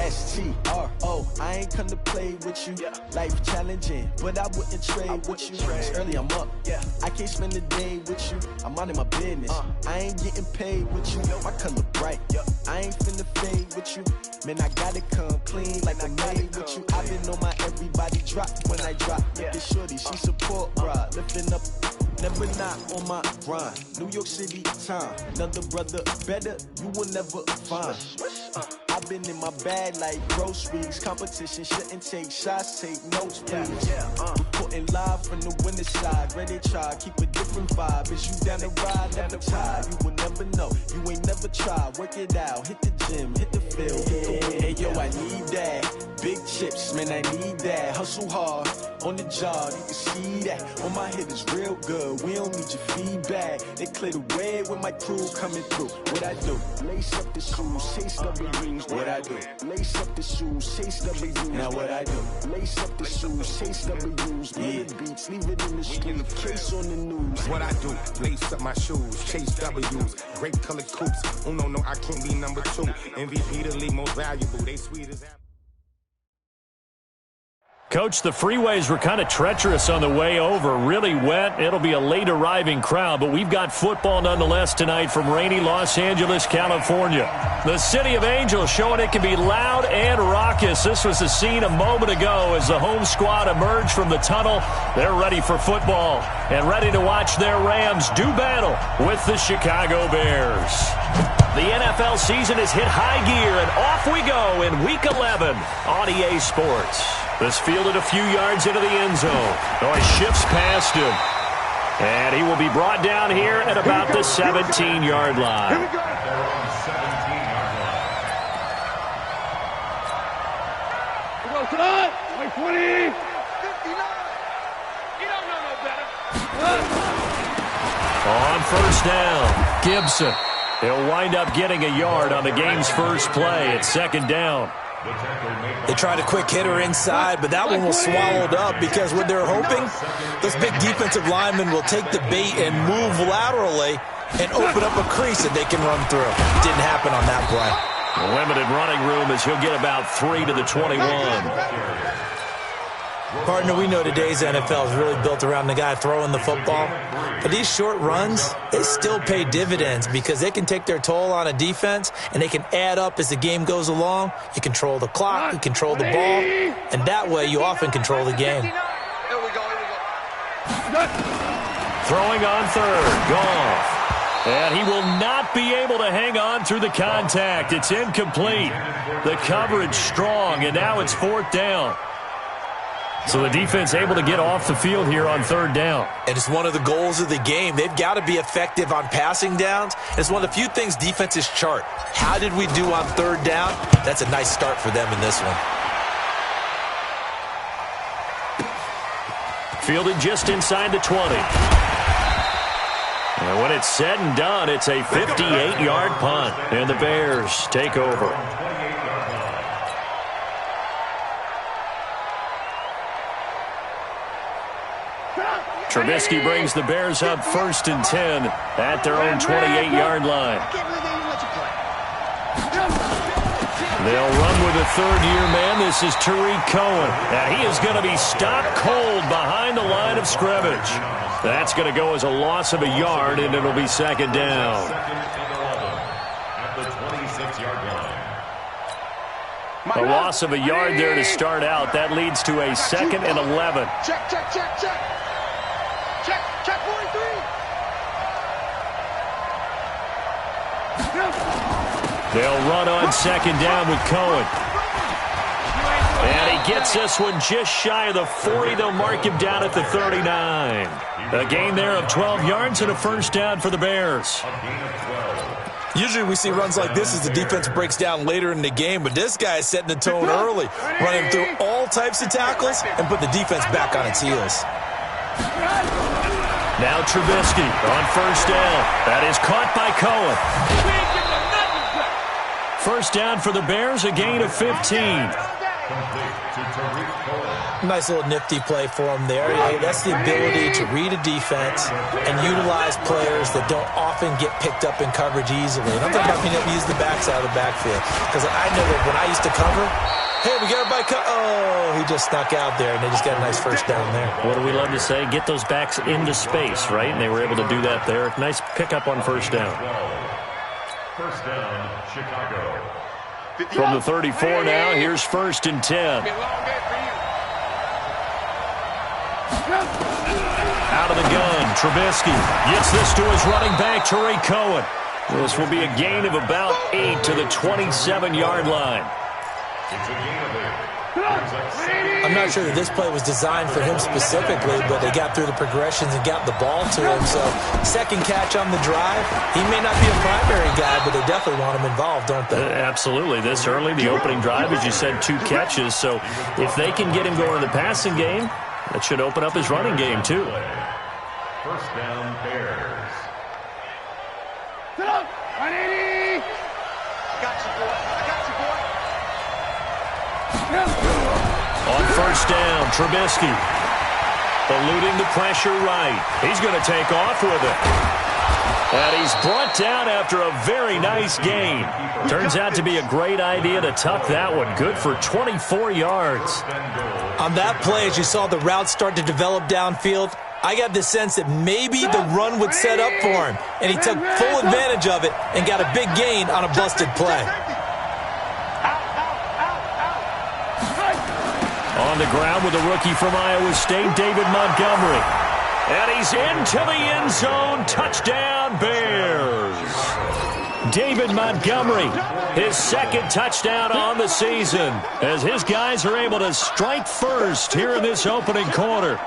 S-T-R-O. I ain't come to play with you. Life challenging, but I wouldn't trade with you. It's early, I'm up. I can't spend the day with you. I'm minding my business. I ain't getting paid with you. My color bright. I ain't finna fade with you. Man, I gotta come clean like I made with you. I've been on my everybody drop when I drop. Look at shorty, she support bra. Lifting up, never not on my grind. New York City time. Another brother better, you will never find. I've been in my bag like groceries. Competition shouldn't take shots, take notes, please. Reporting live from the winter side. Ready to try, keep a different vibe. Is you down the ride, never tired. You will never know, you ain't never tried. Work it out, hit the gym, hit the field, hit the hey yo, I need that. Big chips, man, I need that. Hustle hard, on the job, you can see that. On my head is real good, we don't need your feedback. They clear the way with my crew coming through. What I do? Lace up the shoes, chase W's. What I do? Lace up the shoes, chase W's. Now what I do? Lace up the shoes, chase W's. Murder beats, leave it in the street, case on the news. What I do? Lace up my shoes, chase W's. Great colored coops. Oh no, I can't be number 2. MVP the league most valuable. They sweet as apple. Coach, the freeways were kind of treacherous on the way over. Really wet. It'll be a late arriving crowd, but we've got football nonetheless tonight from rainy Los Angeles, California. The City of Angels showing it can be loud and raucous. This was the scene a moment ago as the home squad emerged from the tunnel. They're ready for football and ready to watch their Rams do battle with the Chicago Bears. The NFL season has hit high gear, and off we go in Week 11 on EA Sports. This fielded a few yards into the end zone. Oh, he shifts past him. And he will be brought down here at about the 17-yard line. Here we go. They're on the 17-yard line. We go tonight. 20. 59. You don't know no better. On first down, Gibson. He'll wind up getting a yard on the game's first play at second down. They tried a quick hitter inside, but that one was swallowed up because what they're hoping, those big defensive linemen will take the bait and move laterally and open up a crease that they can run through. Didn't happen on that play. Limited running room as he'll get about 3 to the 21. Partner, we know today's NFL is really built around the guy throwing the football. But these short runs, they still pay dividends because they can take their toll on a defense and they can add up as the game goes along. You control the clock, you control the ball, and that way you often control the game. Here we go. Throwing on third, Goff. And he will not be able to hang on through the contact. It's incomplete. The coverage strong, and now it's fourth down. So the defense able to get off the field here on third down. And it's one of the goals of the game. They've got to be effective on passing downs. It's one of the few things defenses chart. How did we do on third down? That's a nice start for them in this one. Fielded just inside the 20. And when it's said and done, it's a 58-yard punt. And the Bears take over. Trubisky brings the Bears up 1st and 10 at their own 28-yard line. They'll run with a third-year man. This is Tariq Cohen. And he is going to be stopped cold behind the line of scrimmage. That's going to go as a loss of a yard, and it'll be second down. At the 26-yard line. A loss of a yard there to start out. That leads to a 2nd and 11. Check. Check 43. They'll run on second down with Cohen. And he gets this one just shy of the 40. They'll mark him down at the 39. A gain there of 12 yards and a first down for the Bears. Usually we see runs like this as the defense breaks down later in the game, but this guy is setting the tone early, running through all types of tackles and put the defense back on its heels. Now Trubisky on first down. That is caught by Cohen. First down for the Bears, a gain of 15. Nice little nifty play for him there. That's the ability to read a defense and utilize players that don't often get picked up in coverage easily. And I'm talking about being able to use the backside of the backfield. Because I know that when I used to cover, hey, we got everybody oh, he just snuck out there, and they just got a nice first down there. What do we love to say? Get those backs into space, right? And they were able to do that there. Nice pickup on first down. First down, Chicago. From the 34 now, here's 1st and 10. Out of the gun, Trubisky gets this to his running back, Tariq Cohen. This will be a gain of about 8 to the 27-yard line. It's a gain of 8. I'm not sure that this play was designed for him specifically, but they got through the progressions and got the ball to him. So, second catch on the drive. He may not be a primary guy, but they definitely want him involved, don't they? Absolutely. This early, the opening drive, as you said, 2 catches. So, if they can get him going in the passing game, that should open up his running game, too. First down, Bears. Sit up! 180! Got you, boy. I got you, boy. On first down, Trubisky eluding the pressure right. He's going to take off with it. And he's brought down after a very nice gain. Turns out to be a great idea to tuck that one. Good for 24 yards. On that play, as you saw the route start to develop downfield, I got the sense that maybe the run would set up for him. And he took full advantage of it and got a big gain on a busted play. On the ground with a rookie from Iowa State, David Montgomery. And he's into the end zone. Touchdown, Bears. David Montgomery, his 2nd touchdown on the season, as his guys are able to strike first here in this opening quarter.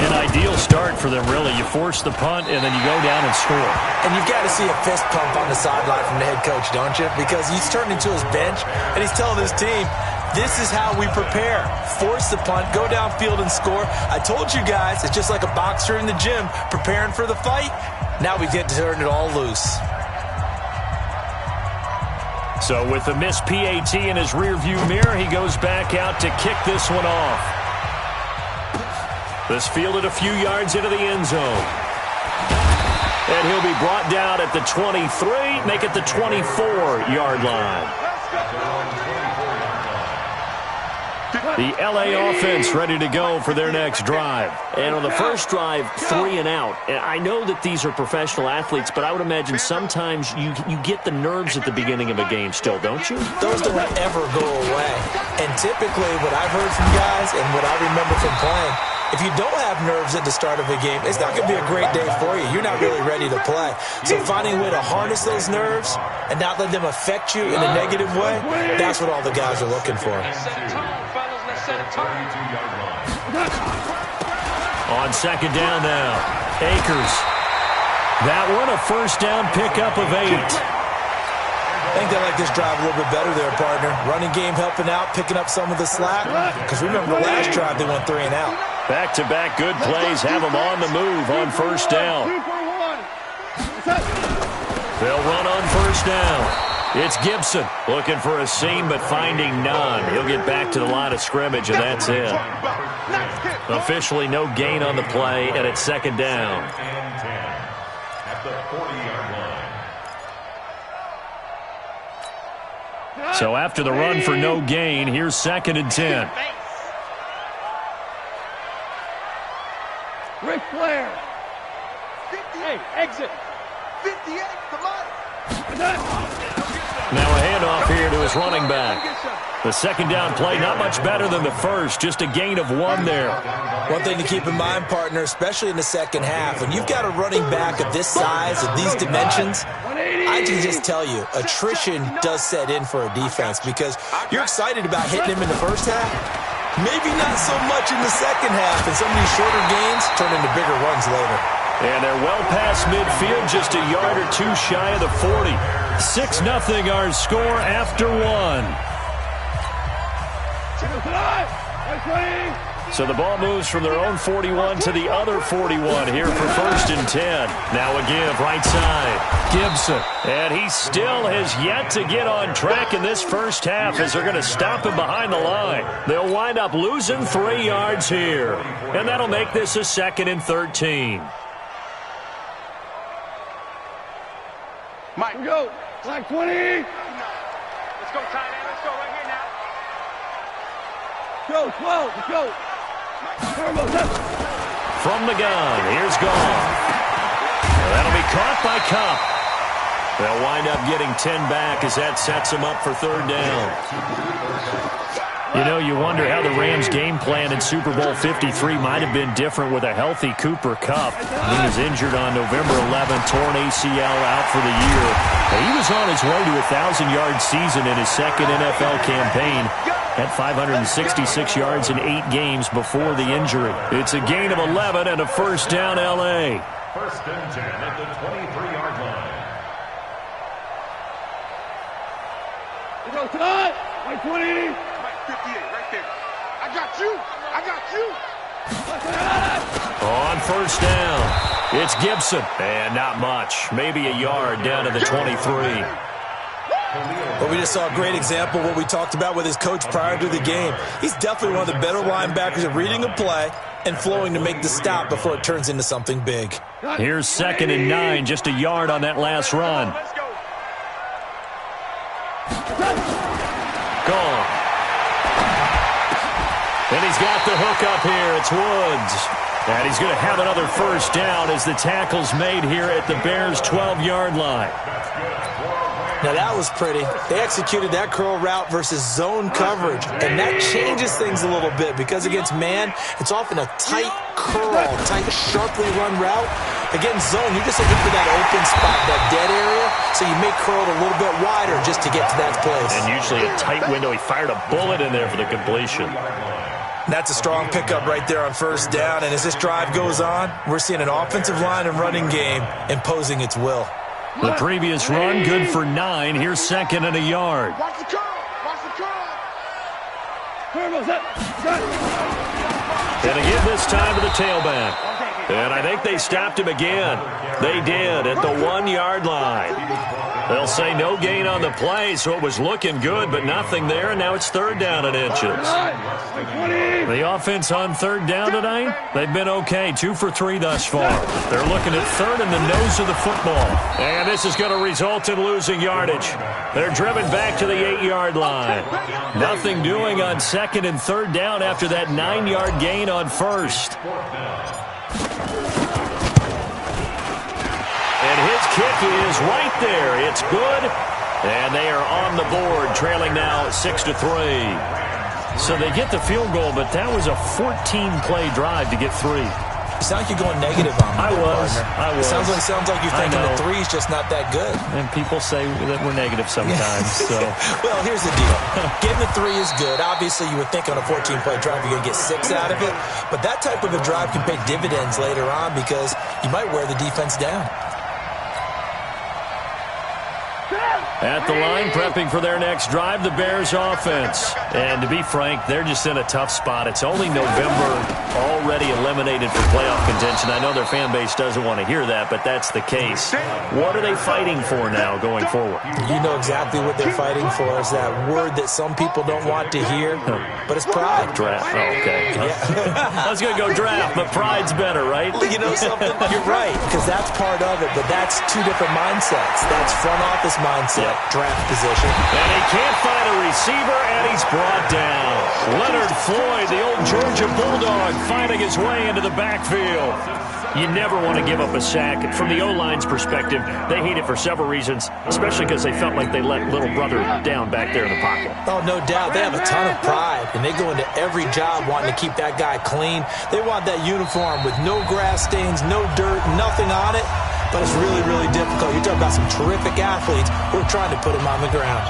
An ideal start for them, really. You force the punt, and then you go down and score. And you've got to see a fist pump on the sideline from the head coach, don't you? Because he's turning to his bench, and he's telling his team, this is how we prepare. Force the punt, go downfield and score. I told you guys, it's just like a boxer in the gym preparing for the fight. Now we get to turn it all loose. So with the missed PAT in his rearview mirror, he goes back out to kick this one off. This fielded a few yards into the end zone. And he'll be brought down at the 23, make it the 24-yard line. The LA offense ready to go for their next drive. And on the first drive, 3 and out. And I know that these are professional athletes, but I would imagine sometimes you get the nerves at the beginning of a game still, don't you? Those don't ever go away. And typically what I've heard from guys and what I remember from playing, if you don't have nerves at the start of a game, it's not going to be a great day for you. You're not really ready to play. So finding a way to harness those nerves and not let them affect you in a negative way, that's what all the guys are looking for. On second down now, Akers. That one a first down pickup of 8. I think they like this drive a little bit better there, partner. Running game helping out, picking up some of the slack. Because remember the last drive they went 3 and out. Back-to-back good plays have them on the move on first down. They'll run on first down. It's Gibson looking for a seam but finding none. He'll get back to the line of scrimmage, and that's it. Officially no gain on the play, and it's second down. At the 40-yard line. So after the run for no gain, here's 2nd and 10. Ric Flair. Hey, exit. 58, come on. Now a handoff here to his running back. The second down play, not much better than the first, just a gain of 1 there. One thing to keep in mind, partner, especially in the second half, when you've got a running back of this size, of these dimensions, I can just tell you, attrition does set in for a defense because you're excited about hitting him in the first half. Maybe not so much in the second half, and some of these shorter gains turn into bigger runs later. And they're well past midfield, just a yard or 2 shy of the 40. 6-0 our score after 1. So the ball moves from their own 41 to the other 41 here for 1st and 10. Now a give right side. Gibson. And he still has yet to get on track in this first half as they're going to stop him behind the line. They'll wind up losing 3 yards here. And that'll make this a 2nd and 13. Mike, go. Flag 20. Let's go, tight end. Let's go right here now. Go, 12. Let's go. From the gun, here's Gone. That'll be caught by Cup. They'll wind up getting 10 back as that sets them up for 3rd down. You know, you wonder how the Rams' game plan in Super Bowl 53 might have been different with a healthy Cooper Kupp. He was injured on November 11th, torn ACL out for the year. He was on his way to a 1,000-yard season in his 2nd NFL campaign. Had 566 yards in 8 games before the injury. It's a gain of 11 and a 1st down L.A. 1st and 10 at the 23-yard line. Let's go, Todd. Mike 20. Mike 58, right there. I got you. I got you. On 1st down, it's Gibson. And not much. Maybe a yard down to the 23. But we just saw a great example of what we talked about with his coach prior to the game. He's definitely one of the better linebackers at reading a play and flowing to make the stop before it turns into something big. Here's 2nd and 9, just a yard on that last run. Let's go. Gone. And he's got the hook up here. It's Woods. And he's going to have another 1st down as the tackle's made here at the Bears' 12-yard line. Now that was pretty. They executed that curl route versus zone coverage, and that changes things a little bit because against man, it's often a tight curl, tight, sharply run route. Against zone, you're just looking for that open spot, that dead area, so you may curl it a little bit wider just to get to that place. And usually a tight window. He fired a bullet in there for the completion. That's a strong pickup right there on 1st down, and as this drive goes on, we're seeing an offensive line and running game imposing its will. The previous run, good for 9. Here's 2nd and a yard. Watch the curl. Watch the curl. And again this time to the tailback. And I think they stopped him again. They did at the 1-yard line. They'll say no gain on the play, so it was looking good, but nothing there, and now it's 3rd down and inches. The offense on 3rd down tonight, they've been okay, 2 for 3 thus far. They're looking at 3rd in the nose of the football. And this is going to result in losing yardage. They're driven back to the 8-yard line. Nothing doing on 2nd and 3rd down after that 9-yard gain on 1st. And his kick is right there. It's good. And they are on the board, trailing now 6-3. So they get the field goal, but that was a 14-play drive to get 3. You sound like you're going negative on me. I was. It sounds like you're thinking the 3 is just not that good. And people say that we're negative sometimes. So. Well, here's the deal. Getting the 3 is good. Obviously, you would think on a 14-play drive you're going to get 6 out of it. But that type of a drive can pay dividends later on because you might wear the defense down. At the line, prepping for their next drive, the Bears offense. And to be frank, they're just in a tough spot. It's only November, already eliminated for playoff contention. I know their fan base doesn't want to hear that, but that's the case. What are they fighting for now going forward? You know exactly what they're fighting for. Is that word that some people don't want to hear, but it's pride. Draft. Oh, okay. Yeah. I was going to go draft, but pride's better, right? You know something? You're right, because that's part of it, but that's 2 different mindsets. That's front office mindset. Draft position. And he can't find a receiver, and he's brought down. Leonard Floyd, the old Georgia Bulldog, finding his way into the backfield. You never want to give up a sack. From the O-line's perspective, they hate it for several reasons, especially because they felt like they let little brother down back there in the pocket. Oh, no doubt. They have a ton of pride, and they go into every job wanting to keep that guy clean. They want that uniform with no grass stains, no dirt, nothing on it. But it's really, really difficult. You're talking about some terrific athletes who are trying to put him on the ground.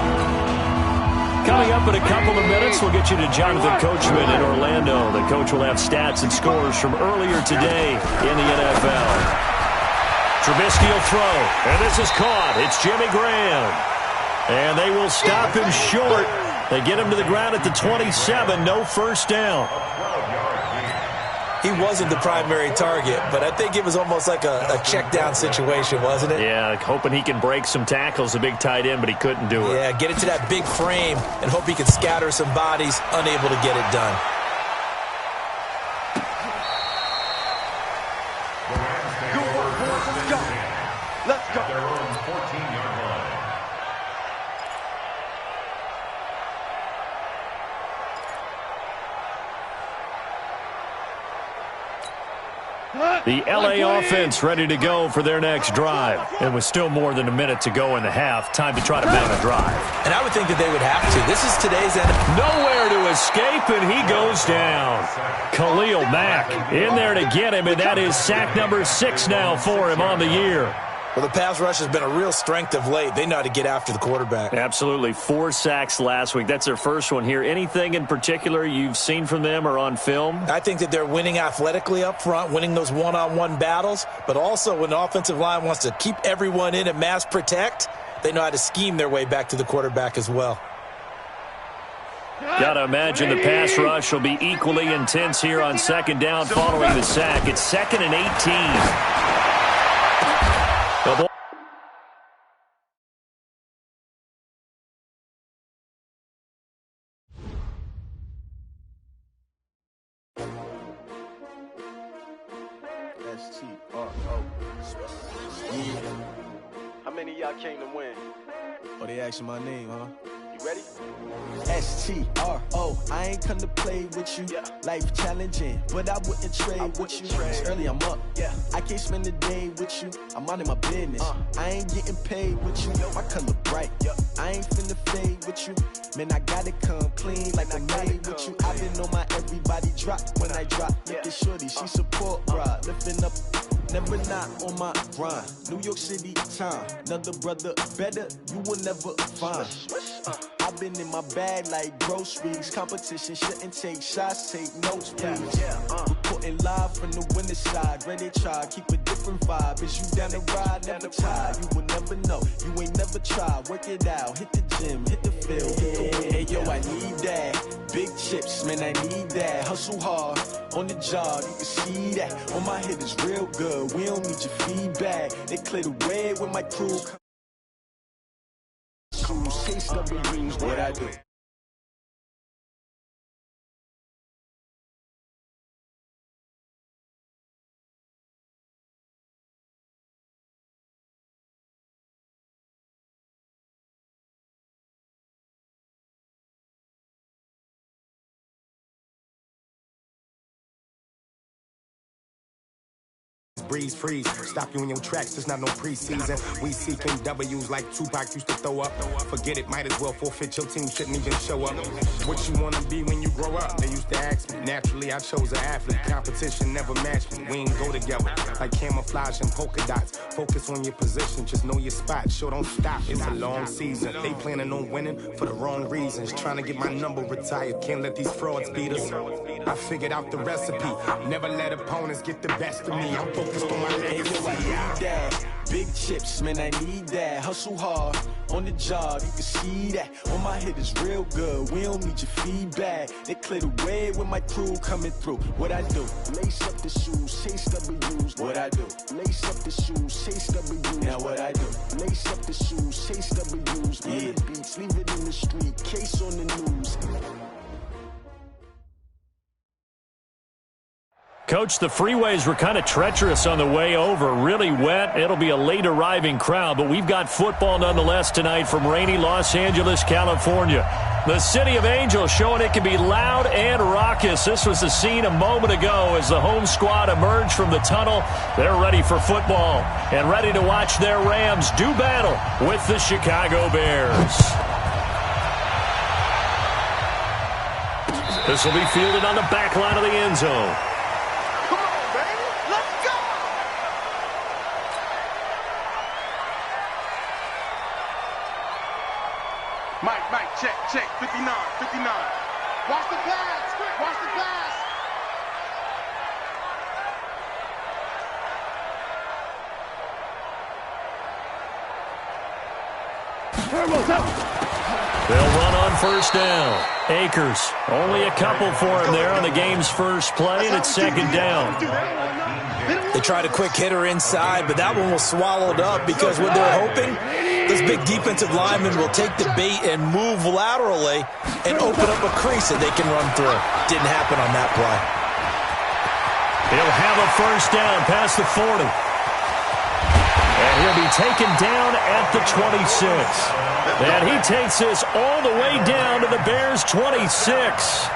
Coming up in a couple of minutes, we'll get you to Jonathan Coachman in Orlando. The coach will have stats and scores from earlier today in the NFL. Trubisky will throw, and this is caught. It's Jimmy Graham. And they will stop him short. They get him to the ground at the 27, no 1st down. He wasn't the primary target, but I think it was almost like a check-down situation, wasn't it? Yeah, hoping he can break some tackles, a big tight end, but he couldn't do it. Yeah, get into that big frame and hope he can scatter some bodies, unable to get it done. Let's go. Their own 14-yard line. The LA offense ready to go for their next drive. And with still more than a minute to go in the half, time to try to mount a drive. And I would think that they would have to. This is today's NFL. Nowhere to escape, and he goes down. Khalil Mack in there to get him, and that is sack number 6 now for him on the year. Well, the pass rush has been a real strength of late. They know how to get after the quarterback. Absolutely. 4 sacks last week. That's their first one here. Anything in particular you've seen from them or on film? I think that they're winning athletically up front, winning those one-on-one battles, but also when the offensive line wants to keep everyone in and mass protect, they know how to scheme their way back to the quarterback as well. Got to imagine the pass rush will be equally intense here on second down following the sack. It's 2nd and 18. The ball. S-T-R-O. How many of y'all came to win? Oh, they asking my name, huh? You ready? S-T-R-O. I ain't come to play with you. Life challenging, but I wouldn't trade with you. It's early, I'm up. I can't spend the day with you. I'm minding my business. I ain't getting paid with you. My color bright. I ain't finna fade with you. Man, I gotta come clean like I made with you. I've been on my everybody drop when I drop. Look at shorty, she support ride. Lifting up, never not on my grind. New York City time. Another brother better, you will never find. I've been in my bag like groceries. Competition shouldn't take shots, take notes, please. Reporting live from the winter side. Ready to try, keep a different vibe. Is you down the ride, never tired. You will never know, you ain't never tried. Work it out, hit the gym, hit the field, hit the wind. Hey yo, I need that. Big chips, man, I need that. Hustle hard, on the job, you can see that. On my head is real good, we don't need your feedback. They clear the way with my crew. Chase W's, what I do. Breeze, freeze, stop you in your tracks, there's not no preseason. We seeking W's like Tupac used to throw up. Forget it, might as well forfeit, your team shouldn't even show up. What you wanna be when you grow up? They used to ask me. Naturally, I chose an athlete. Competition never matched me. We ain't go together like camouflage and polka dots. Focus on your position, just know your spot. Sure, don't stop, it's a long season. They planning on winning for the wrong reasons. Trying to get my number retired, can't let these frauds beat us. I figured out the recipe. Never let opponents get the best of me. I'm focused on my legacy. I need that. Big chips, man, I need that. Hustle hard, on the job, you can see that. On my head is real good, we don't need your feedback. They clear the way with my crew coming through. What I do? Lace up the shoes, chase W's. What I do? Lace up the shoes, chase W's. Now what I do? Lace up the shoes, chase W's. Yeah. Beats, leave it in the street, case on the news. Coach, the freeways were kind of treacherous on the way over. Really wet. It'll be a late arriving crowd, but we've got football nonetheless tonight from rainy Los Angeles, California. The City of Angels showing it can be loud and raucous. This was the scene a moment ago as the home squad emerged from the tunnel. They're ready for football and ready to watch their Rams do battle with the Chicago Bears. This will be fielded on the back line of the end zone. Mike, check, 59. Watch the pass, watch the pass. Turbo's up. They'll run on first down. Akers, only a couple for him there on the game's first play, and it's second down. They tried a quick hitter inside, but that one was swallowed up because what they're hoping, this big defensive lineman will take the bait and move laterally and open up a crease that they can run through. Didn't happen on that play. He'll have a first down past the 40. And he'll be taken down at the 26. And he takes this all the way down to the Bears' 26.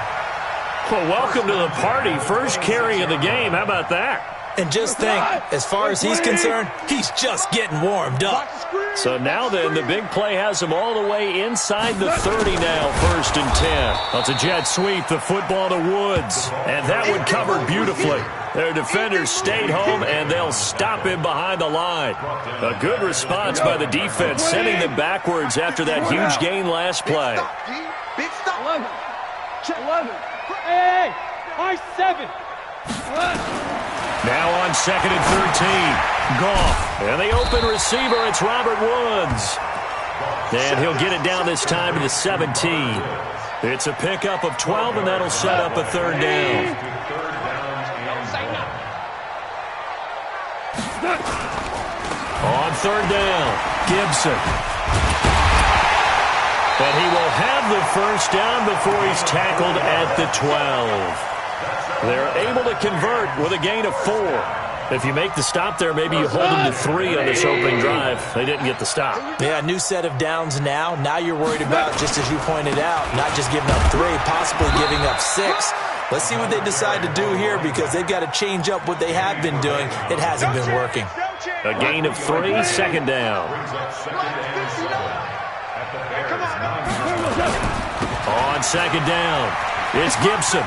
Well, welcome to the party. First carry of the game. How about that? And just think, as far as he's concerned, he's just getting warmed up. So now then, the big play has him all the way inside the 30 now, 1st and 10. That's a jet sweep, the football to Woods. And that one covered beautifully. Their defenders stayed home, and they'll stop him behind the line. A good response by the defense, sending them backwards after that huge gain last play. Big stop. 11. Check 11. Hey, I-7. Now on 2nd and 13. Goff. And the open receiver, it's Robert Woods. And he'll get it down this time to the 17. It's a pickup of 12, and that'll set up a 3rd down. On 3rd down, Gibson. But he will have the first down before he's tackled at the 12. They're able to convert with a gain of 4. If you make the stop there, maybe you hold them to 3 on this opening drive. They didn't get the stop. Yeah, new set of downs now. Now you're worried about, just as you pointed out, not just giving up 3, possibly giving up 6. Let's see what they decide to do here because they've got to change up what they have been doing. It hasn't been working. A gain of 3, 2nd down. On 2nd down, it's Gibson.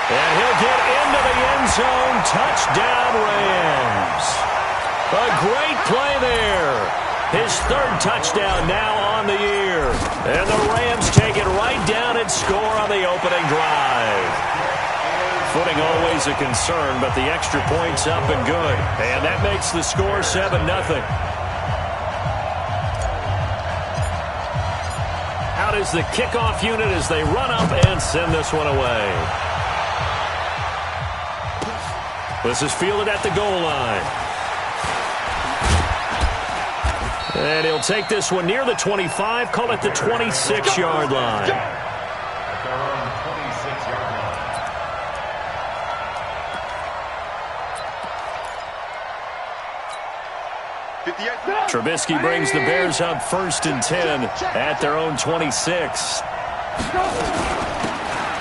And he'll get into the end zone. Touchdown, Rams. A great play there. His 3rd touchdown now on the year. And the Rams take it right down and score on the opening drive. Footing always a concern, but the extra point's up and good. And that makes the score 7-0. Out is the kickoff unit as they run up and send this one away. This is fielded at the goal line. And he'll take this one near the 25, call it the 26-yard line. Trubisky brings the Bears up 1st and 10 at their own 26.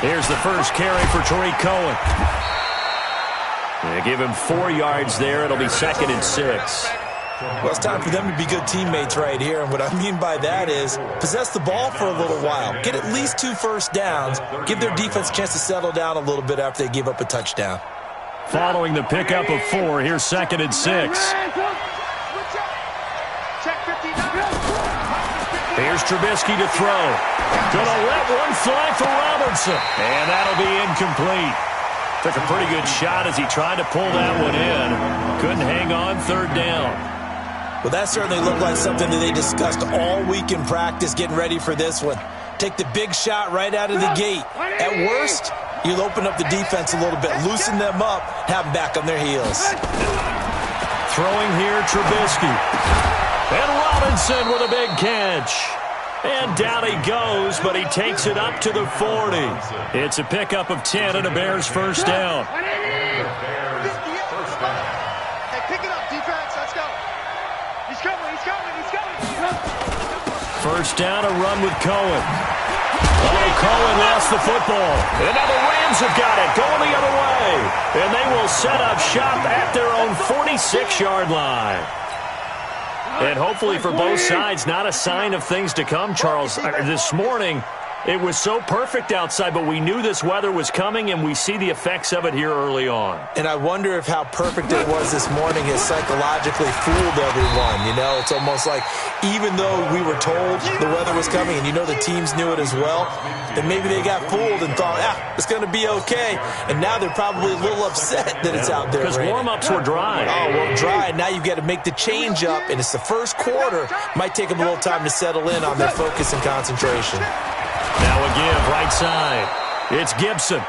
Here's the first carry for Tariq Cohen. They give him 4 yards there. It'll be 2nd and 6. Well, it's time for them to be good teammates right here. And what I mean by that is possess the ball for a little while. Get at least 2 first downs. Give their defense a chance to settle down a little bit after they give up a touchdown. Following the pickup of 4, here's 2nd and 6. Here's Trubisky to throw. Gonna let one fly for Robertson. And that'll be incomplete. Took a pretty good shot as he tried to pull that one in. Couldn't hang on, 3rd down. Well, that certainly looked like something that they discussed all week in practice getting ready for this one. Take the big shot right out of the gate. At worst, you'll open up the defense a little bit, loosen them up, have them back on their heels. Throwing here, Trubisky. And Robinson with a big catch. And down he goes, but he takes it up to the 40. It's a pickup of 10 and a Bears first down. Hey, pick it up, defense. Let's go. He's coming, he's coming, he's coming. First down, a run with Cohen. Oh, Cohen lost the football. And now the Rams have got it, going the other way. And they will set up shop at their own 46-yard line. And hopefully for both sides, not a sign of things to come, Charles. This morning, It was so perfect outside, but we knew this weather was coming, and we see the effects of it here early on. And I wonder if how perfect it was this morning has psychologically fooled everyone. You know, it's almost like even though we were told the weather was coming, and you know the teams knew it as well, then maybe they got fooled and thought, it's going to be okay. And now they're probably a little upset that it's out there because warm-ups were dry. Oh, well, dry. Now you've got to make the change up, and it's the first quarter. Might take them a little time to settle in on their focus and concentration. Now a give, right side. It's Gibson.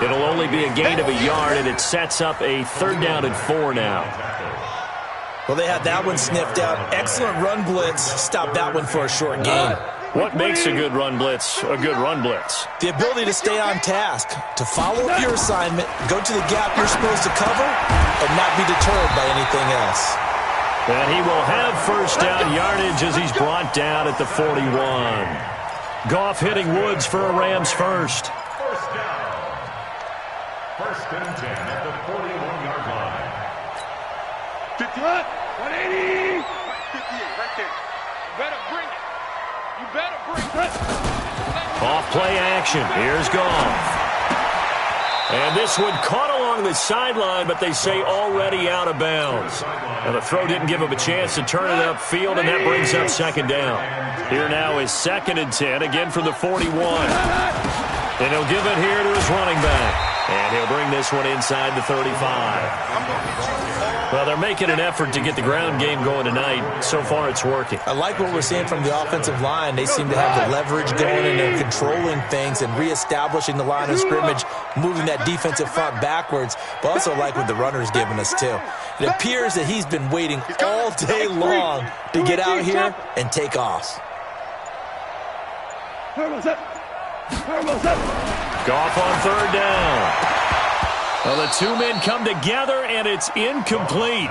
It'll only be a gain of a yard, and it sets up a 3rd down and 4 now. Well, they had that one sniffed out. Excellent run blitz. Stop that one for a short gain. What makes a good run blitz a good run blitz? The ability to stay on task, to follow up your assignment, go to the gap you're supposed to cover, and not be deterred by anything else. And he will have 1st down yardage as he's brought down at the 41. Goff hitting Woods for a Rams first. 1st down. 1st and 10 at the 41-yard line. 50, 180. 58, right there. You better bring it. You better bring it. Off play action. Here's Goff. And this one caught along the sideline, but they say already out of bounds. Now the throw didn't give him a chance to turn it upfield, and that brings up 2nd down. Here now is 2nd and 10, again from the 41. And he'll give it here to his running back. And he'll bring this one inside the 35. Well, they're making an effort to get the ground game going tonight. So far, it's working. I like what we're seeing from the offensive line. They seem to have the leverage going, and they're controlling things and reestablishing the line of scrimmage, moving that defensive front backwards. But also like what the runner's giving us, too. It appears that he's been waiting all day long to get out here and take off. Goff on 3rd down. Well, the 2 men come together, and it's incomplete.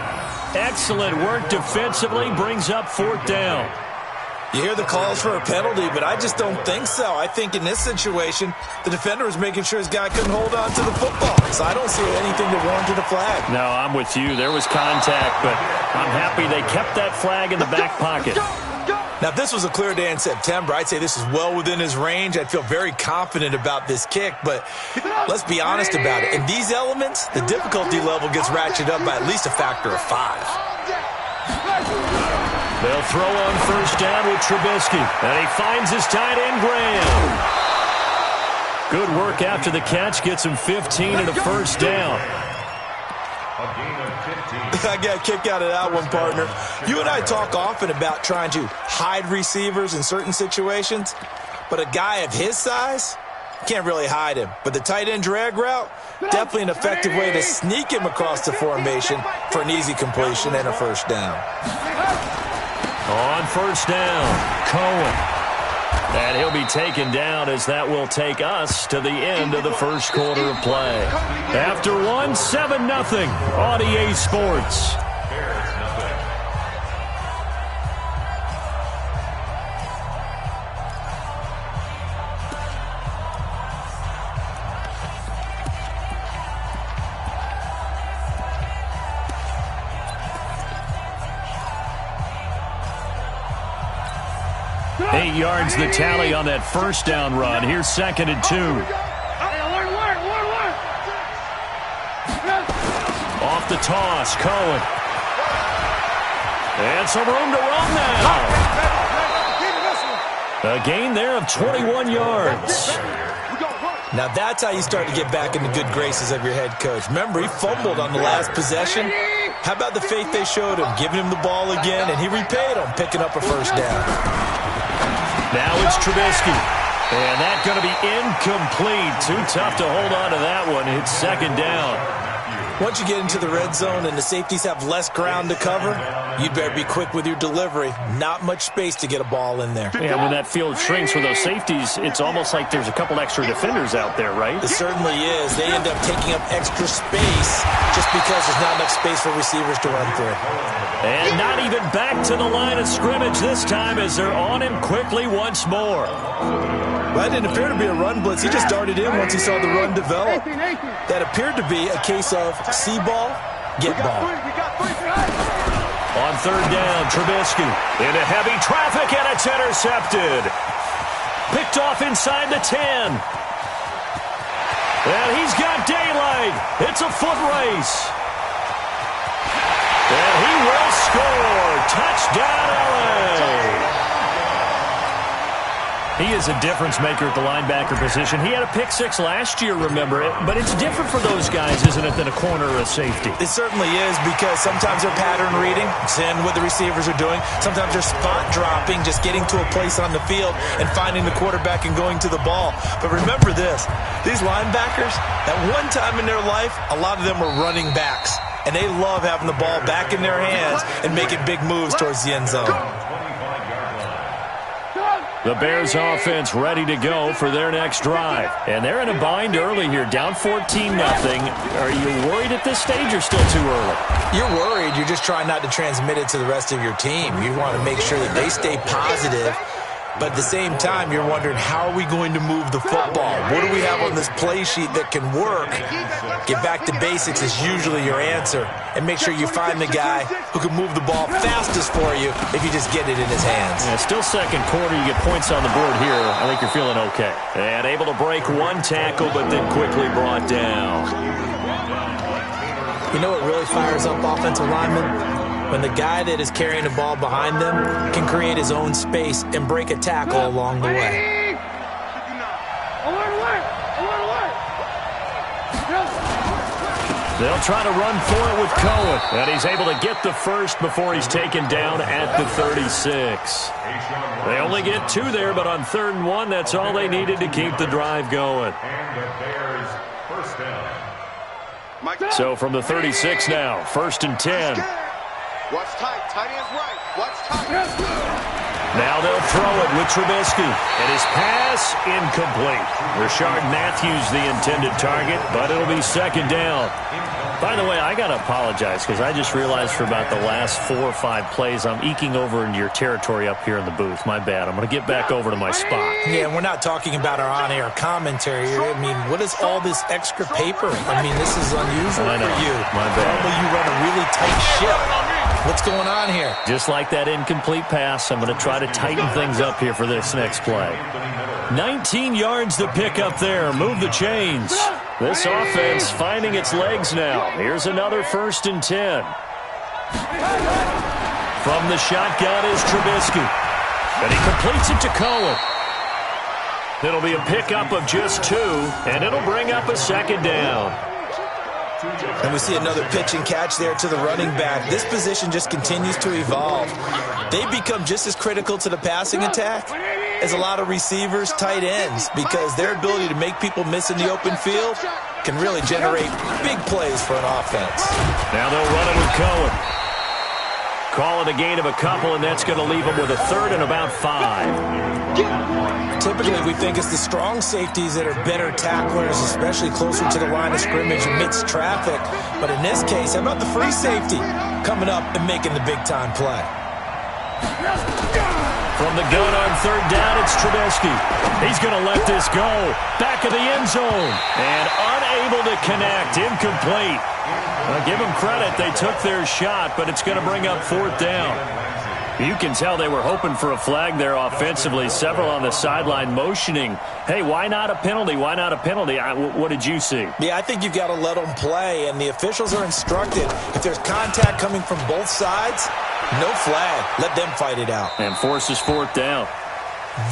Excellent work defensively, brings up 4th down. You hear the calls for a penalty, but I just don't think so. I think in this situation, the defender was making sure his guy couldn't hold on to the football. So I don't see anything that warranted a flag. No, I'm with you. There was contact, but I'm happy they kept that flag in the back pocket. Now, if this was a clear day in September, I'd say this is well within his range. I'd feel very confident about this kick, but let's be honest about it. In these elements, the difficulty level gets ratcheted up by at least a factor of 5. They'll throw on 1st down with Trubisky, and he finds his tight end, Graham. Good work after the catch, gets him 15 and a 1st down. A gain of 15. I got a kick out of that one, partner. You and I talk often about trying to hide receivers in certain situations, but a guy of his size can't really hide him. But the tight end drag route, definitely an effective way to sneak him across the formation for an easy completion and a 1st down. On 1st down, Cohen. And he'll be taken down as that will take us to the end of the 1st quarter of play. After 1, 7-0 on EA Sports. Eight yards the tally on that 1st down run. Here's 2nd and 2. Off the toss, Cohen. And some room to run now. A gain there of 21 yards. Now that's how you start to get back in the good graces of your head coach. Remember, he fumbled on the last possession. How about the faith they showed him, giving him the ball again, and he repaid them, picking up a 1st down. Now it's Trubisky. And that's going to be incomplete. Too tough to hold on to that one. It's 2nd down. Once you get into the red zone and the safeties have less ground to cover, you'd better be quick with your delivery. Not much space to get a ball in there. Yeah, when that field shrinks with those safeties, it's almost like there's a couple extra defenders out there, right? It certainly is. They end up taking up extra space just because there's not enough space for receivers to run through. And not even back to the line of scrimmage this time as they're on him quickly once more. That didn't appear to be a run blitz. He just darted in once he saw the run develop. That appeared to be a case of see ball, get ball. On 3rd down, Trubisky into heavy traffic, and it's intercepted. Picked off inside the 10. And he's got daylight. It's a foot race. And he will score. Touchdown, LA. He is a difference maker at the linebacker position. He had a pick six last year, remember it. But it's different for those guys, isn't it, than a corner or a safety? It certainly is, because sometimes they're pattern reading, seeing what the receivers are doing. Sometimes they're spot dropping, just getting to a place on the field and finding the quarterback and going to the ball. But remember this, these linebackers, at one time in their life, a lot of them were running backs. And they love having the ball back in their hands and making big moves towards the end zone. The Bears offense ready to go for their next drive. And they're in a bind early here, down 14-0. Are you worried at this stage or still too early? You're worried. You're just trying not to transmit it to the rest of your team. You want to make sure that they stay positive. But at the same time, you're wondering, how are we going to move the football? What do we have on this play sheet that can work? Get back to basics is usually your answer. And make sure you find the guy who can move the ball fastest for you if you just get it in his hands. Yeah, still second quarter. You get points on the board here. I think you're feeling okay. And able to break one tackle, but then quickly brought down. You know what really fires up offensive linemen? When the guy that is carrying the ball behind them can create his own space and break a tackle along the way. They'll try to run for it with Cohen. And he's able to get the first before he's taken down at the 36. They only get two there, but on 3rd and 1, that's all they needed to keep the drive going. And the Bears first down. So from the 36 now, 1st and 10. Watch tight. Tight end's right. Watch tight. Now they'll throw it with Trubisky. And his pass incomplete. Rashard Matthews the intended target, but it'll be 2nd down. By the way, I got to apologize because I just realized for about the last 4 or 5 plays I'm eking over into your territory up here in the booth. My bad. I'm going to get back over to my spot. Yeah, we're not talking about our on-air commentary. I mean, what is all this extra paper? I mean, this is unusual for you. My bad. Normally you run a really tight ship. What's going on here? Just like that incomplete pass, I'm going to try to tighten things up here for this next play. 19 yards to pick up there. Move the chains. This offense finding its legs now. Here's another 1st and 10. From the shotgun is Trubisky. And he completes it to Cohen. It'll be a pickup of just 2, and it'll bring up a 2nd down. And we see another pitch and catch there to the running back. This position just continues to evolve. They become just as critical to the passing attack as a lot of receivers, tight ends, because their ability to make people miss in the open field can really generate big plays for an offense. Now they'll run it with Cohen. Call it a gain of a couple, and that's going to leave them with a 3rd and about 5. Typically, we think it's the strong safeties that are better tacklers, especially closer to the line of scrimmage amidst traffic. But in this case, how about the free safety coming up and making the big-time play? From the gun on 3rd down, it's Trubisky. He's going to let this go. Back of the end zone. And unable to connect. Incomplete. Now, give them credit. They took their shot, but it's going to bring up 4th down. You can tell they were hoping for a flag there offensively. Several on the sideline motioning, hey, why not a penalty? Why not a penalty? What did you see? Yeah, I think you've got to let them play, and the officials are instructed. If there's contact coming from both sides, no flag. Let them fight it out. And forces 4th down.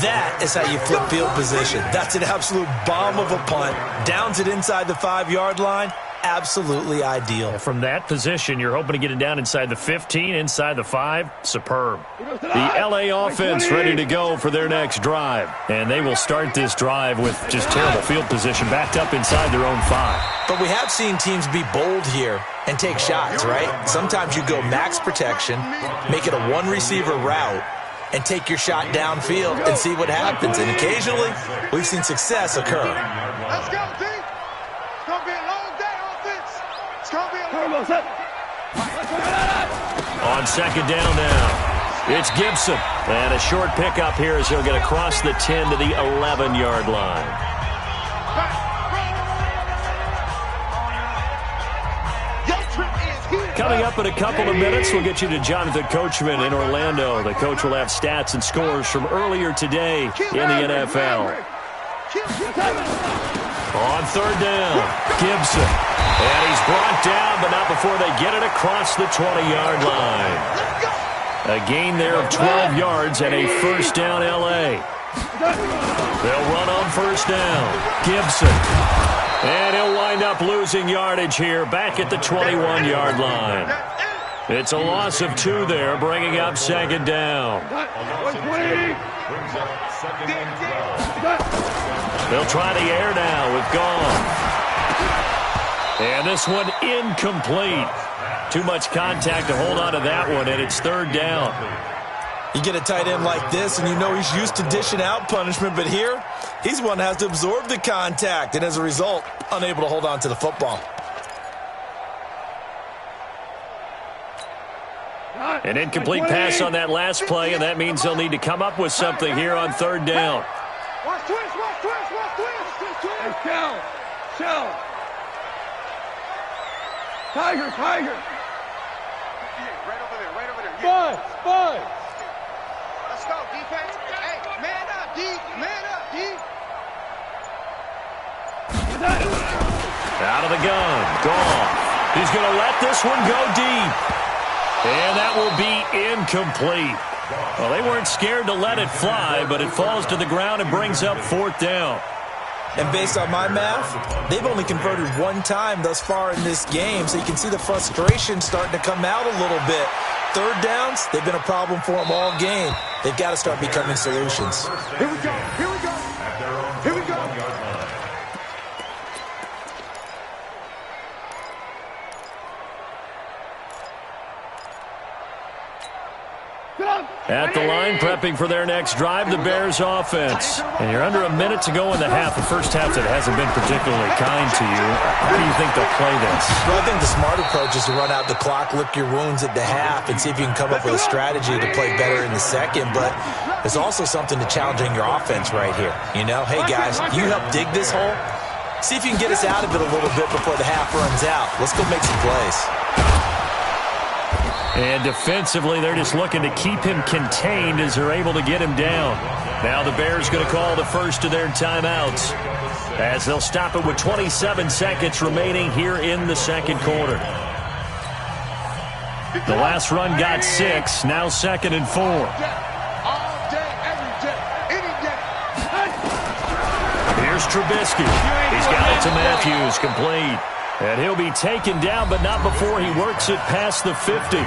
That is how you flip field position. That's an absolute bomb of a punt. Downs it inside the 5-yard line. Absolutely ideal. From that position, you're hoping to get it down inside the 15, inside the 5. Superb. The LA offense ready to go for their next drive. And they will start this drive with just terrible field position, backed up inside their own 5. But we have seen teams be bold here and take shots, right? Sometimes you go max protection, make it a one-receiver route, and take your shot downfield and see what happens. And occasionally, we've seen success occur. Let's go, team. It's going to be a long day, offense. It's going to be a long day. On 2nd down now, it's Gibson. And a short pickup here as he'll get across the 10 to the 11-yard line. Coming up in a couple of minutes, we'll get you to Jonathan Coachman in Orlando. The coach will have stats and scores from earlier today in the NFL. On third down, Gibson. And he's brought down, but not before they get it across the 20-yard line. A gain there of 12 yards and a first down L.A. They'll run on first down. Gibson. And he'll wind up losing yardage here back at the 21-yard line. It's a loss of 2 there, bringing up second down. They'll try the air now with Gone. And this one incomplete. Too much contact to hold on to that one, and it's third down. You get a tight end like this, and you know he's used to dishing out punishment, but here, he's one that has to absorb the contact, and as a result, unable to hold on to the football. An incomplete pass on that last play, and that means they'll need to come up with something here on third down. Watch twist, watch twist, watch twist. Hey, shell. Tiger. Right over there. Spud. Let's go, defense. Hey, man up, D. Out of the gun. Gone. He's going to let this one go deep. And that will be incomplete. Well, they weren't scared to let it fly, but it falls to the ground and brings up fourth down. And based on my math, they've only converted 1 time thus far in this game, so you can see the frustration starting to come out a little bit. Third downs, they've been a problem for them all game. They've got to start becoming solutions. Here we go. At the line, prepping for their next drive, the Bears offense. And you're under a minute to go in the half. The first half that hasn't been particularly kind to you. How do you think they'll play this? Well, I think the smart approach is to run out the clock, lick your wounds at the half, and see if you can come up with a strategy to play better in the second. But there's also something to challenging your offense right here. You know, hey, guys, you help dig this hole. See if you can get us out of it a little bit before the half runs out. Let's go make some plays. And defensively, they're just looking to keep him contained as they're able to get him down. Now the Bears going to call the first of their timeouts as they'll stop it with 27 seconds remaining here in the second quarter. The last run got 6, now 2nd and 4. Here's Trubisky. He's got it to Matthews, complete. And he'll be taken down, but not before he works it past the 50.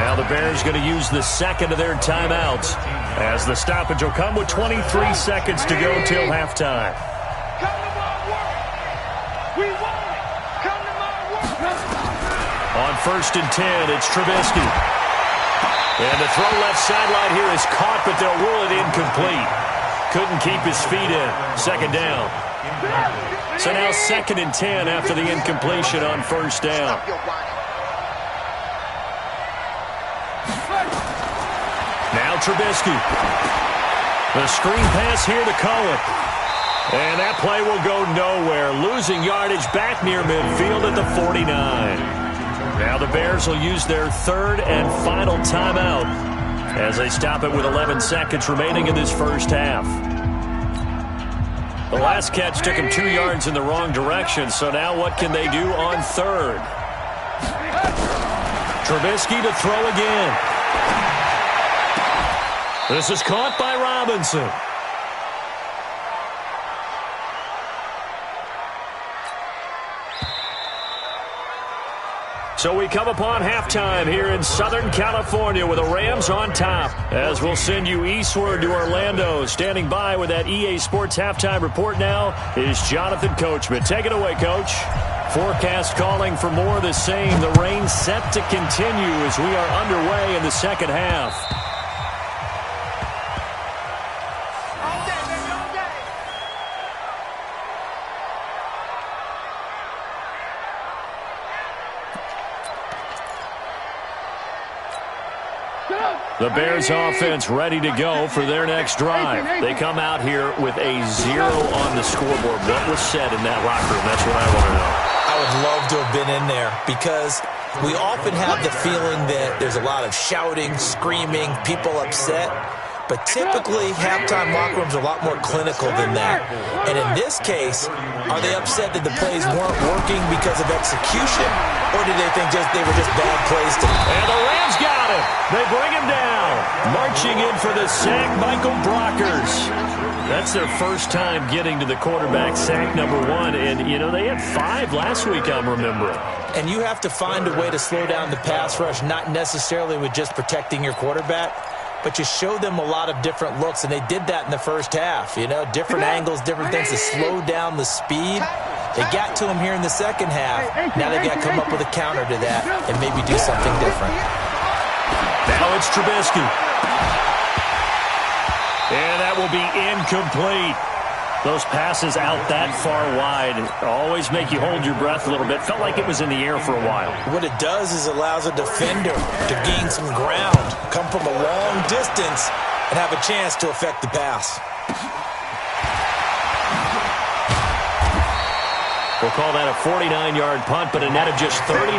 Now the Bears going to use the second of their timeouts as the stoppage will come with 23 seconds to go till halftime. On 1st and 10, it's Trubisky. And the throw left sideline here is caught, but they'll rule it incomplete. Couldn't keep his feet in. Second down. So now 2nd and 10 after the incompletion on first down. Now Trubisky. The screen pass here to Cohen. And that play will go nowhere. Losing yardage back near midfield at the 49. Now the Bears will use their 3rd and final timeout as they stop it with 11 seconds remaining in this first half. The last catch took him 2 yards in the wrong direction, so now what can they do on 3rd? Trubisky to throw again. This is caught by Robinson. So we come upon halftime here in Southern California with the Rams on top. As we'll send you eastward to Orlando. Standing by with that EA Sports halftime report now is Jonathan Coachman. Take it away, Coach. Forecast calling for more of the same. The rain set to continue as we are underway in the second half. The Bears offense ready to go for their next drive. They come out here with a 0 on the scoreboard. What was said in that locker room? That's what I want to know. I would love to have been in there because We often have the feeling that there's a lot of shouting, screaming, people upset. But typically, halftime locker rooms are a lot more clinical than that. And in this case, are they upset that the plays weren't working because of execution? Or do they think they were just bad plays to... And the Rams got it. They bring him down. Marching in for the sack, Michael Brockers. That's their first time getting to the quarterback, sack number 1. And, you know, they had 5 last week, I'm remembering. And you have to find a way to slow down the pass rush, not necessarily with just protecting your quarterback, but you show them a lot of different looks, and they did that in the first half. You know, different angles, different things to slow down the speed. They got to him here in the second half. Now they've got to come up with a counter to that and maybe do something different. Now it's Trubisky. And that will be incomplete. Those passes out that far wide always make you hold your breath a little bit. Felt like it was in the air for a while. What it does is allows a defender to gain some ground, come from a long distance, and have a chance to affect the pass. We'll call that a 49-yard punt, but a net of just 39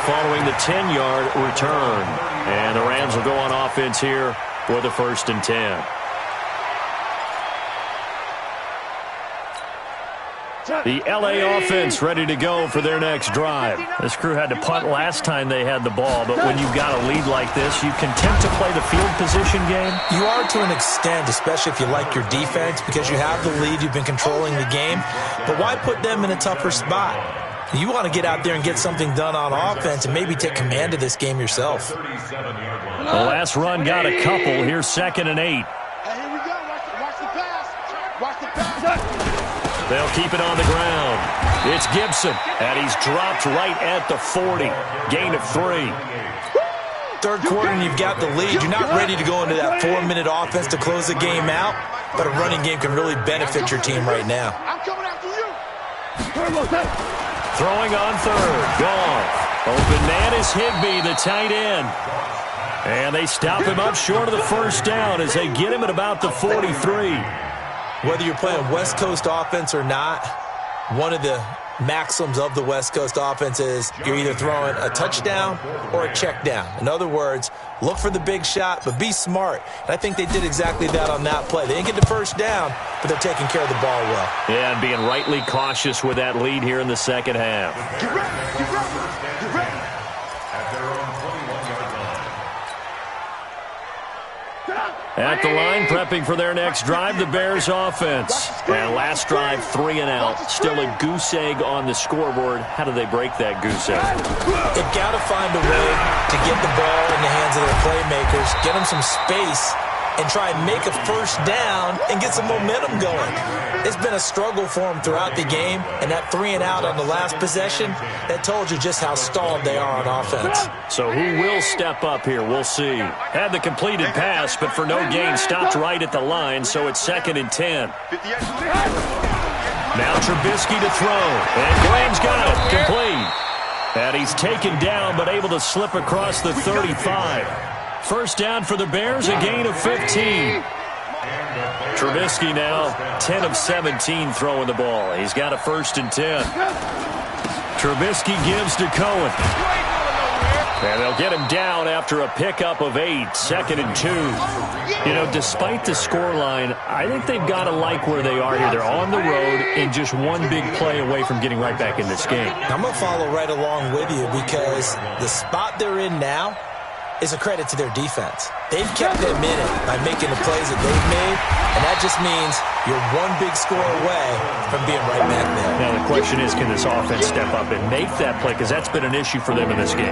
following the 10-yard return. And the Rams will go on offense here for the 1st and 10. The L.A. offense ready to go for their next drive. This crew had to punt last time they had the ball, but when you've got a lead like this, you content to play the field position game? You are to an extent, especially if you like your defense, because you have the lead, you've been controlling the game. But why put them in a tougher spot? You want to get out there and get something done on offense and maybe take command of this game yourself. The last run got a couple. Here's 2nd and 8. Hey, here we go. Watch the pass. Watch the pass. They'll keep it on the ground. It's Gibson, and he's dropped right at the 40. Gain of 3. Third quarter, and you've got the lead. You're not ready to go into that 4-minute offense to close the game out, but a running game can really benefit your team right now. I'm coming after you. Throwing on 3rd. Gone. Open man is Higbee, the tight end. And they stop him up short of the 1st down as they get him at about the 43. Whether you're playing West Coast offense or not, one of the maxims of the West Coast offense is you're either throwing a touchdown or a check down. In other words, look for the big shot, but be smart. And I think they did exactly that on that play. They didn't get the 1st down, but they're taking care of the ball well. Yeah, and being rightly cautious with that lead here in the second half. Get ready. Get ready. Get ready. At the line, prepping for their next drive, the Bears offense. And last drive, 3 and out. Still a goose egg on the scoreboard. How do they break that goose egg? They've got to find a way to get the ball in the hands of their playmakers, get them some space, and try and make a 1st down and get some momentum going. It's been a struggle for them throughout the game, and that 3 and out on the last possession, that told you just how stalled they are on offense. So who will step up here? We'll see. Had the completed pass, but for no gain, stopped right at the line, so it's 2nd and 10. Now Trubisky to throw, and Graham's got it, complete. And he's taken down, but able to slip across the 35. 1st down for the Bears, a gain of 15. Trubisky now 10 of 17 throwing the ball. He's got a 1st and 10. Trubisky gives to Cohen. And they'll get him down after a pickup of 8, 2nd and 2. You know, despite the scoreline, I think they've got to like where they are here. They're on the road and just one big play away from getting right back in this game. I'm going to follow right along with you because the spot they're in now is a credit to their defense. They've kept them in it by making the plays that they've made, and that just means you're one big score away from being right back there. Now the question is, can this offense step up and make that play? Because that's been an issue for them in this game.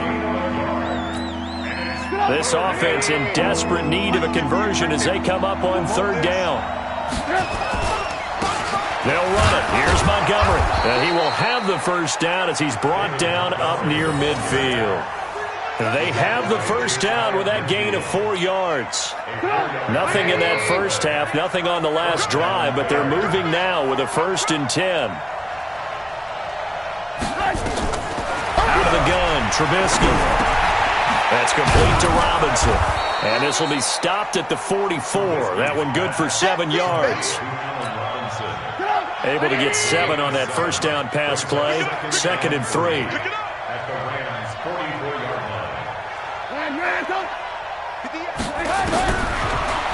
This offense in desperate need of a conversion as they come up on 3rd down. They'll run it. Here's Montgomery. And he will have the 1st down as he's brought down up near midfield. They have the 1st down with that gain of 4 yards. Nothing in that 1st half, nothing on the last drive, but they're moving now with a 1st and 10. Out of the gun, Trubisky. That's complete to Robinson. And this will be stopped at the 44. That one good for 7 yards. Able to get 7 on that 1st down pass play. 2nd and 3. At the Rams' 44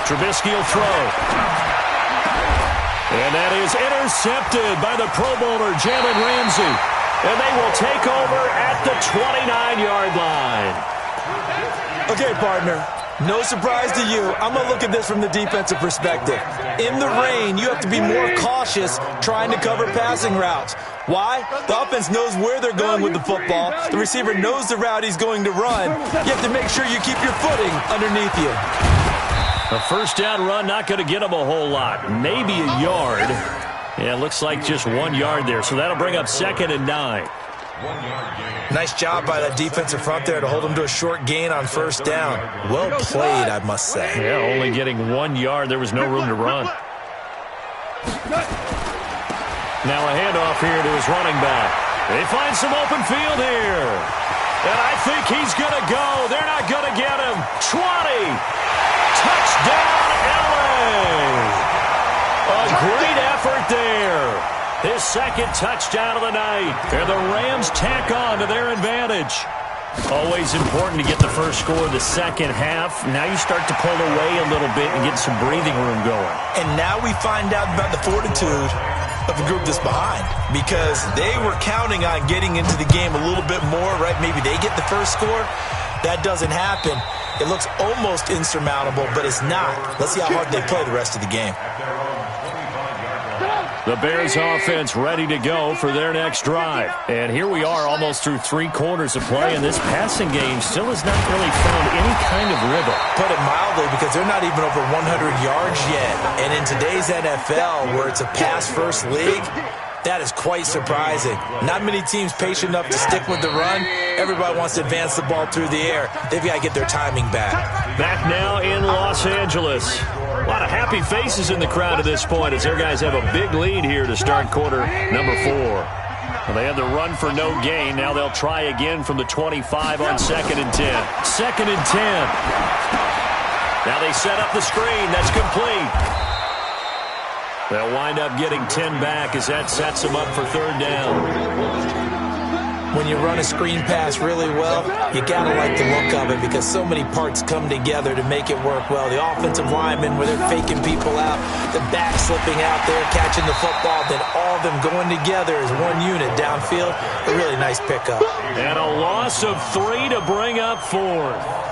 Trubisky will throw. And that is intercepted by the Pro Bowler, Jalen Ramsey. And they will take over at the 29-yard line. Okay, partner. No surprise to you. I'm going to look at this from the defensive perspective. In the rain, you have to be more cautious trying to cover passing routes. Why? The offense knows where they're going with the football. The receiver knows the route he's going to run. You have to make sure you keep your footing underneath you. A first down run, not going to get him a whole lot. Maybe a yard. Yeah, it looks like just 1 yard there. So that'll bring up 2nd and 9. Nice job by that defensive front there to hold him to a short gain on first down. Well played, I must say. Yeah, only getting 1 yard. There was no room to run. Now a handoff here to his running back. They find some open field here. And I think he's going to go. They're not going to get him. 20. Touchdown, LA. A great effort there. His 2nd touchdown of the night. And the Rams tack on to their advantage. Always important to get the first score of the second half. Now you start to pull away a little bit and get some breathing room going. And now we find out about the fortitude of the group that's behind, because they were counting on getting into the game a little bit more, right? Maybe they get the first score. That doesn't happen. It looks almost insurmountable, but it's not. Let's see how hard they play the rest of the game. The Bears offense ready to go for their next drive. And here we are almost through 3 quarters of play, and this passing game still has not really found any kind of rhythm. Put it mildly, because they're not even over 100 yards yet. And in today's NFL, where it's a pass-first league, that is quite surprising. Not many teams patient enough to stick with the run. Everybody wants to advance the ball through the air. They've got to get their timing back. Back now in Los Angeles. A lot of happy faces in the crowd at this point as their guys have a big lead here to start quarter number 4. Well, they had the run for no gain. Now they'll try again from the 25 on 2nd and 10. 2nd and 10. Now they set up the screen. That's complete. They'll wind up getting 10 back as that sets them up for 3rd down. When you run a screen pass really well, you got to like the look of it, because so many parts come together to make it work well. The offensive linemen, where they're faking people out, the back slipping out there, catching the football, then all of them going together as one unit downfield. A really nice pickup. And a loss of 3 to bring up 4th.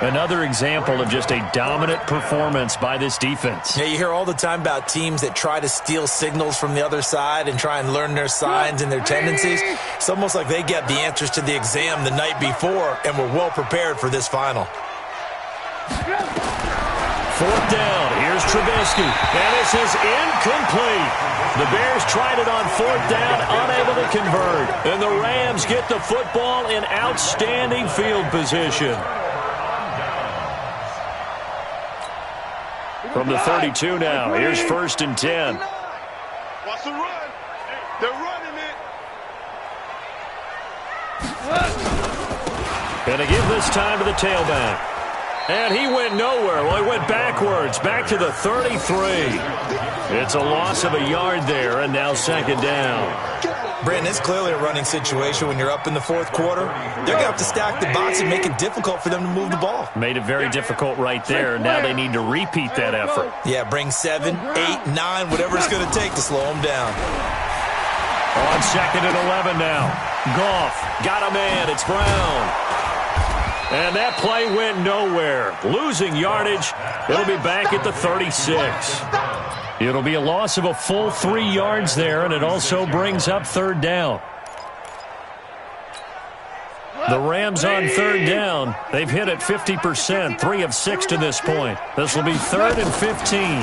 Another example of just a dominant performance by this defense. Yeah, you hear all the time about teams that try to steal signals from the other side and try and learn their signs and their tendencies. It's almost like they get the answers to the exam the night before and were well prepared for this final. 4th down. Here's Trubisky. And this is incomplete. The Bears tried it on 4th down, unable to convert. And the Rams get the football in outstanding field position. From the 32 now, here's 1st and 10. Watch the run. They're running it. Gonna give this time to the tailback. And he went nowhere. Well, he went backwards, back to the 33. It's a loss of a yard there, and now 2nd down. Brandon, it's clearly a running situation when you're up in the 4th quarter. They're going to have to stack the box and make it difficult for them to move the ball. Made it very difficult right there. Now they need to repeat that effort. Yeah, bring 7, 8, 9, whatever it's going to take to slow them down. On 2nd and 11 now. Goff got a man. It's Brown. And that play went nowhere. Losing yardage. It'll be back at the 36. It'll be a loss of a full 3 yards there, and it also brings up 3rd down. The Rams on 3rd down. They've hit it 50%, 3 of 6 to this point. This will be 3rd and 15.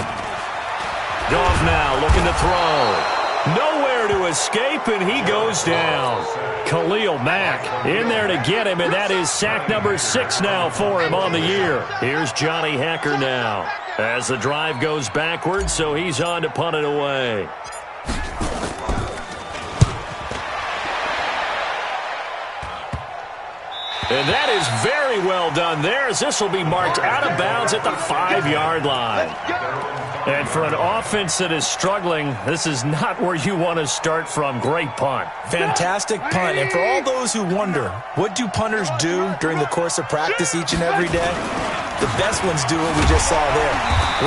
Goff now looking to throw. Nowhere to escape, and he goes down. Khalil Mack in there to get him, and that is sack number 6 now for him on the year. Here's Johnny Hekker now as the drive goes backwards, so he's on to punt it away. And that is very well done there, as this will be marked out of bounds at the 5-yard line. And for an offense that is struggling, this is not where you want to start from. Great punt. Fantastic punt. And for all those who wonder, what do punters do during the course of practice each and every day? The best ones do what we just saw there.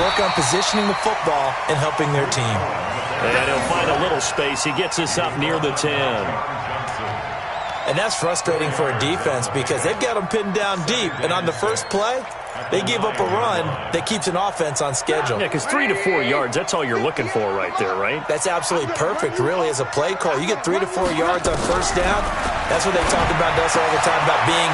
Work on positioning the football and helping their team. And he'll find a little space. He gets us up near the 10. And that's frustrating for a defense because they've got them pinned down deep. And on the first play, they give up a run that keeps an offense on schedule. Yeah, because 3 to 4 yards, that's all you're looking for right there, right? That's absolutely perfect, really, as a play call. You get 3 to 4 yards on first down. That's what they talk about us all the time, about being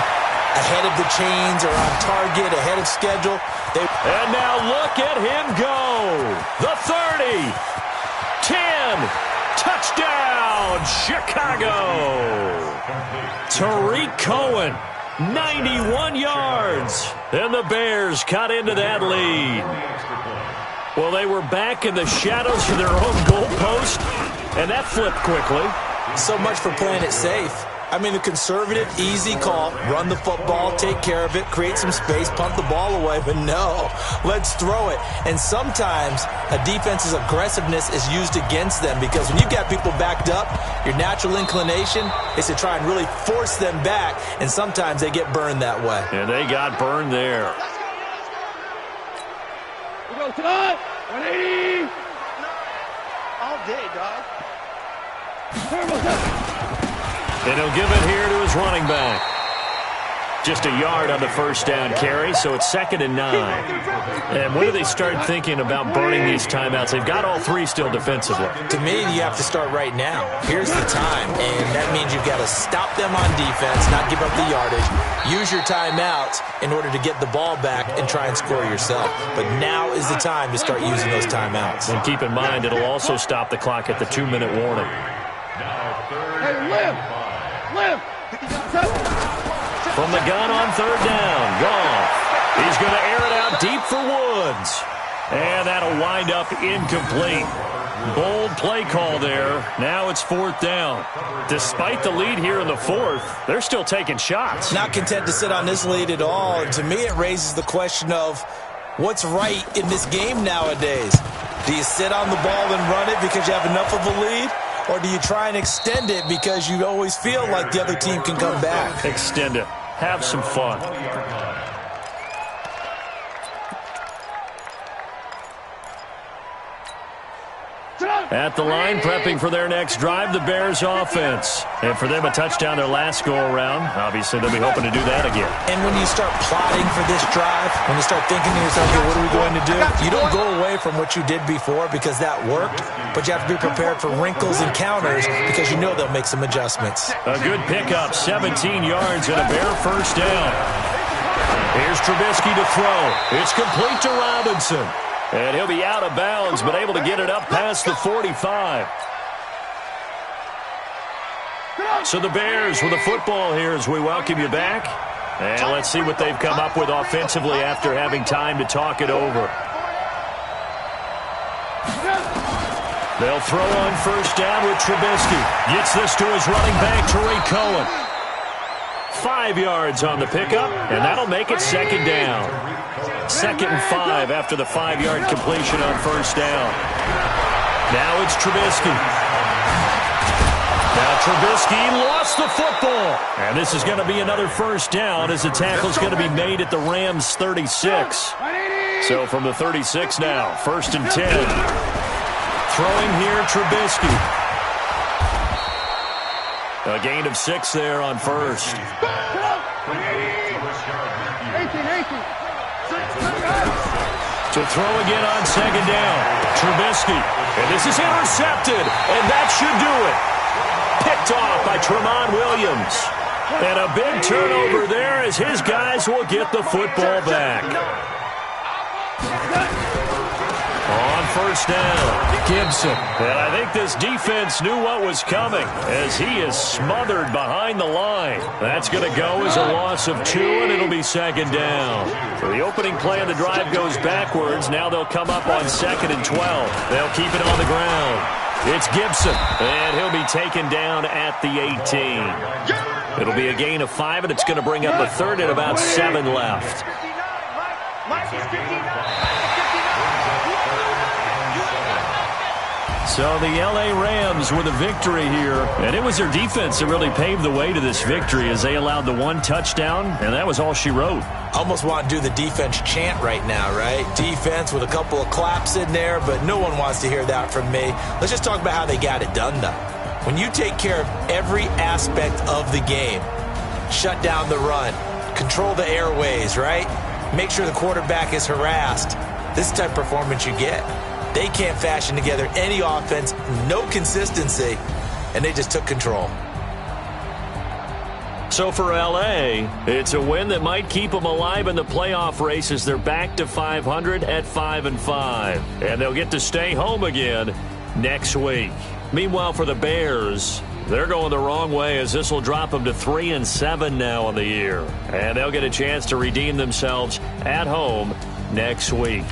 ahead of the chains or on target, ahead of schedule. And now look at him go. The 30. 10. Touchdown, Chicago. Tariq Cohen, 91 yards. And the Bears cut into that lead. Well, they were back in the shadows of their own goalpost, and that flipped quickly. So much for playing it safe. I mean, the conservative, easy call, run the football, take care of it, create some space, punt the ball away. But no, let's throw it. And sometimes a defense's aggressiveness is used against them because when you've got people backed up, your natural inclination is to try and really force them back, and sometimes they get burned that way. And they got burned there. We go tonight. 180. All day, dog. And he'll give it here to his running back. Just a yard on the first down carry, so it's 2nd and 9. And when do they start thinking about burning these timeouts? They've got all 3 still defensively. To me, you have to start right now. Here's the time, and that means you've got to stop them on defense, not give up the yardage, use your timeouts in order to get the ball back and try and score yourself. But now is the time to start using those timeouts. And keep in mind, it'll also stop the clock at the 2-minute warning. Hey, live. From the gun on 3rd down, Goff. He's going to air it out deep for Woods. And that'll wind up incomplete. Bold play call there. Now it's 4th down. Despite the lead here in the 4th, they're still taking shots. Not content to sit on this lead at all. And to me, it raises the question of what's right in this game nowadays. Do you sit on the ball and run it because you have enough of a lead? Or do you try and extend it because you always feel like the other team can come back? Extend it. Have some fun. At the line, prepping for their next drive, the Bears offense. And for them, a touchdown their last go-around. Obviously, they'll be hoping to do that again. And when you start plotting for this drive, when you start thinking to yourself, what are we going to do? You don't go away from what you did before because that worked, but you have to be prepared for wrinkles and counters because you know they'll make some adjustments. A good pickup, 17 yards and a Bear first down. Here's Trubisky to throw. It's complete to Robinson. And he'll be out of bounds, but able to get it up past the 45. So the Bears with the football here as we welcome you back. And let's see what they've come up with offensively after having time to talk it over. They'll throw on first down with Trubisky. Gets this to his running back, Tariq Cohen. 5 yards on the pickup, and that'll make it 2nd down. 2nd and 5 after the 5-yard completion on first down. Now it's Trubisky. Now Trubisky lost the football. And this is going to be another first down as the tackle's going to be made at the Rams' 36. So from the 36 now, 1st and 10. Throwing here, Trubisky. A gain of 6 there on first. 18. To throw again on 2nd down. Trubisky. And this is intercepted. And that should do it. Picked off by Tramon Williams. And a big turnover there as his guys will get the football back. On first down, Gibson. And I think this defense knew what was coming as he is smothered behind the line. That's going to go as a loss of 2, and it'll be 2nd down. So the opening play of the drive goes backwards. Now they'll come up on 2nd and 12. They'll keep it on the ground. It's Gibson, and he'll be taken down at the 18. It'll be a gain of 5, and it's going to bring up a 3rd and about 7 left. So the L.A. Rams with a victory here. And it was their defense that really paved the way to this victory as they allowed the one touchdown, and that was all she wrote. Almost want to do the defense chant right now, right? Defense with a couple of claps in there, but no one wants to hear that from me. Let's just talk about how they got it done, though. When you take care of every aspect of the game, shut down the run, control the airways, right? Make sure the quarterback is harassed. This is the type of performance you get. They can't fashion together any offense, no consistency, and they just took control. So for L.A., it's a win that might keep them alive in the playoff race as they're back to 500 at 5-5. And they'll get to stay home again next week. Meanwhile, for the Bears, they're going the wrong way as this will drop them to 3-7 now on the year. And they'll get a chance to redeem themselves at home next week.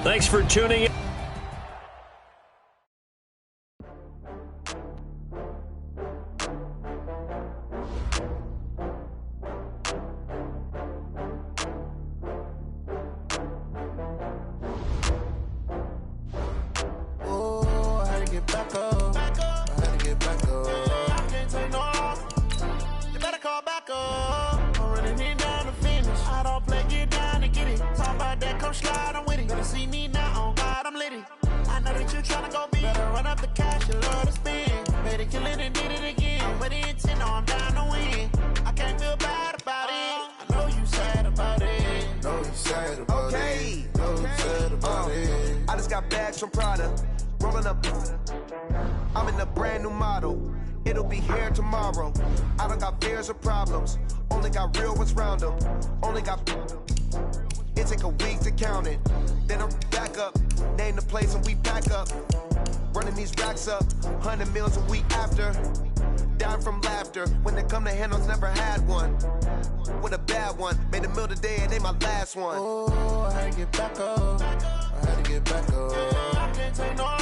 Thanks for tuning in. I just got bags from Prada, rolling up. I'm in a brand new model. It'll be here tomorrow. I don't got fears or problems. Only got real ones round them. Only got. It take a week to count it. Then I'm back up. Name the place and we pack up. Running these racks up. 100 meals a week after. Down from laughter. When they come to handles, never had one. With a bad one. Made a meal today and ain't my last one. Oh, I had to get back up. I had to get back up. I can't take no